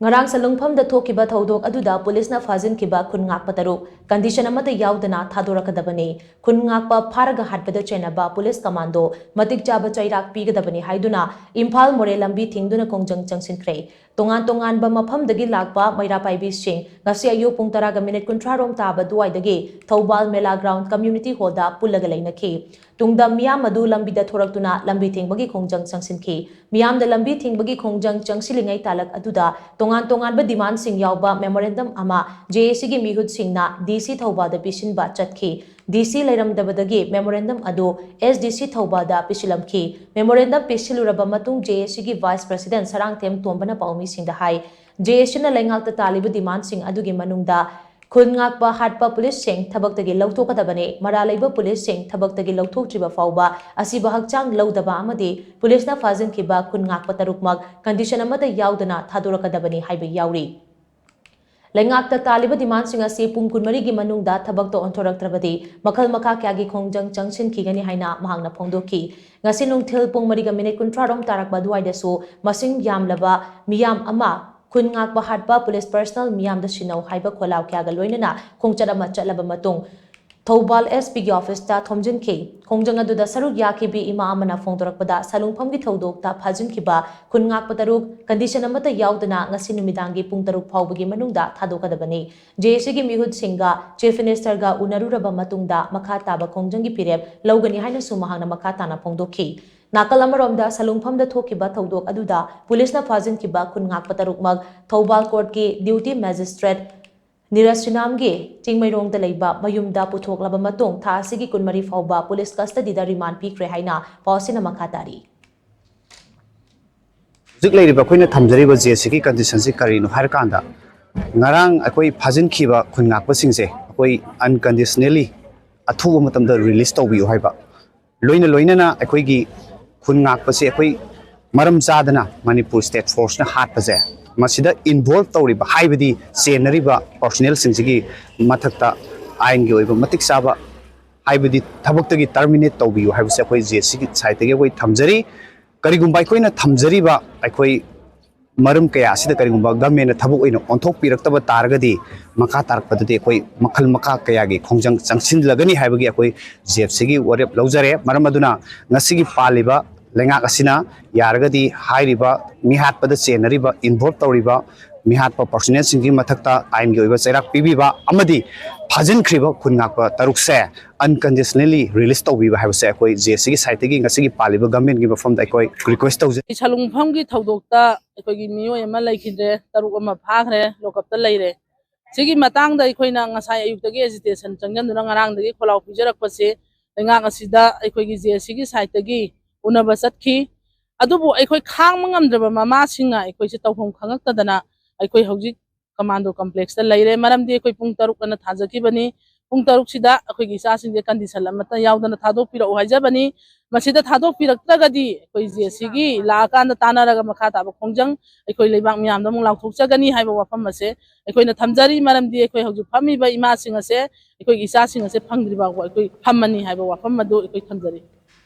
Ngarang Salungpham Thoudok Thoudok aduda pulisna phajinkhiba Khun Ngakpa taruk condition amata yaodana Thadorakkadabani Khun Ngakpa pharaga Hatpada Chenaba police commando matik chaba Cheirak Pigadabani haiduna Imphal Moreh lambi thingduna khongjang changshinkhre tongan ba mafamdagi lakpa maira paibi sing ngasi ayu pung 10:30 rom taba duwaidagi Thoubal Mela Ground Community Hall da pullaga lainakhi tungda miyam madu lambi da thoraktuna lambi thingbagi khongjang changsinkhi miyam da lambi thingbagi khongjang changsilingai talak aduda tongan ba demand sing yauba memorandum ama JAC gi mihut singna DC Thoubal da pisinba chatki DC lairamdabadagi memorandum adu SDC Thoubal da pisilamki memorandum pisiluraba matung JAC gi Vice President Salungpham Thoudok paumi singda hai JAC na laingak ta taliba demand sing adugi manungda Khun Ngakpa Hatpa police sing Thadorakkadabani Lauthokadabani Maralaiba police sing Thadorakkadabani Lauthoktriba fauba asiba hakchang laudaba amadi police na phajinkhiba Khun Ngakpa tarukmak condition amata yaodana Thadorakkadabani haiba yauri Laingakta taliba demand sing asi pung 10 gi manungda thabakto onthoraktrabadi makhal makha kyagi khongjang changshinkhigani haina mahangna phongdoki ngasi nungthil pung 3:30 rom tarakba duaidasu masing yamlaba miyam ama Khun Ngakpa Hatpa police personal miyam da sinau haiba kholau kyaga loinana khongchat ama chatlaba matung Thoubal SP gi office ta thomjinkhi khongjang adu da saruk yaki bi ima amana phongdorakpada Salungpham gi Thoudok ta phajinkhiba Khun Ngakpa taruk condition amata yaudana ngasi numidangi pung 3 faubagi manungda Thadorakkadabani JAC gi mihut singa chief minister ga unaruraba matungda makha taba khongjang gi pirep logani haina sumahangna makha tana phongdokhi Nakal amaromda Salungpham Thoudok aduda police na phajinkhiba Khun Ngakpa tarukmak Thoubal court ki duty magistrate Nirasrinam gi Tingmairong da leiba mayumda puthoklaba matung tha asigi 12 fauba police custody da remand pikre haina pausina makhatari Zik leiriba khoina thamjariba JAC ki condition si karino harkanda ngarang akoi phajinkhiba Khun Ngakpa singse akoi unconditionally athuba matamda release tawbiu haiba loina na akoi gi Khun Ngakpa se akoi maram chadana Manipur state force na hat paje masida involve tawriba haibadi senariba personnel singsigi mathakta ain gi oiba matik saba haibadi thabaktagi terminate tawbiu haibase akoi JAC ki site gi akoi thamjari karigumba akoina thamjariba akoi maram kaya asida karigumba government na thabuk oina onthok piraktaba taragadi makha tarakpadadi akoi makhal makha kaya gi khongjang changsin lagani haibagi akoi JAC gi warep laujare maram aduna ngasigi paliba lengak asina yaragadi hairiba mihatpada chenariba involve tawriba mihatpa personnel singi mathakta ain gi oiba cheirak pibiba amadi phajinkhiba Khun Ngakpa tarukse unconditionally release tawbiba haibase akoi JAC gi site gi ngasigi paliba government gi mafam da akoi request tawje Salungpham gi Thoudokta akoi gi miyoi ama laikhidre taruk ama phakre lokapta leire sigi matang da akoi na ngasai ayuktagi agitation changjanduna ngarang dagi kholau pijarakpase lengak asida akoi gi JAC gi site gi unaba chatki adubu akoi khang mangamdraba mama singa akoi se tawhom khangaktadana akoi hojik commando complex ta leire maramdi akoi pung 3 kana thajakibani pung 3 sida akoi gi sa singje condition amata yaudana thadok pira ohajabani masida thadok piraktagadi akoi JAC gi laakanda tanaraga makha taba khongjang akoi leibak miyamda mung lauthokchagani haiba wafam ase akoi na thamjari maramdi akoi hojik phami ba ima singa se akoi gi sa singa se phangdriba akoi phammani haiba wafam madu akoi thamjari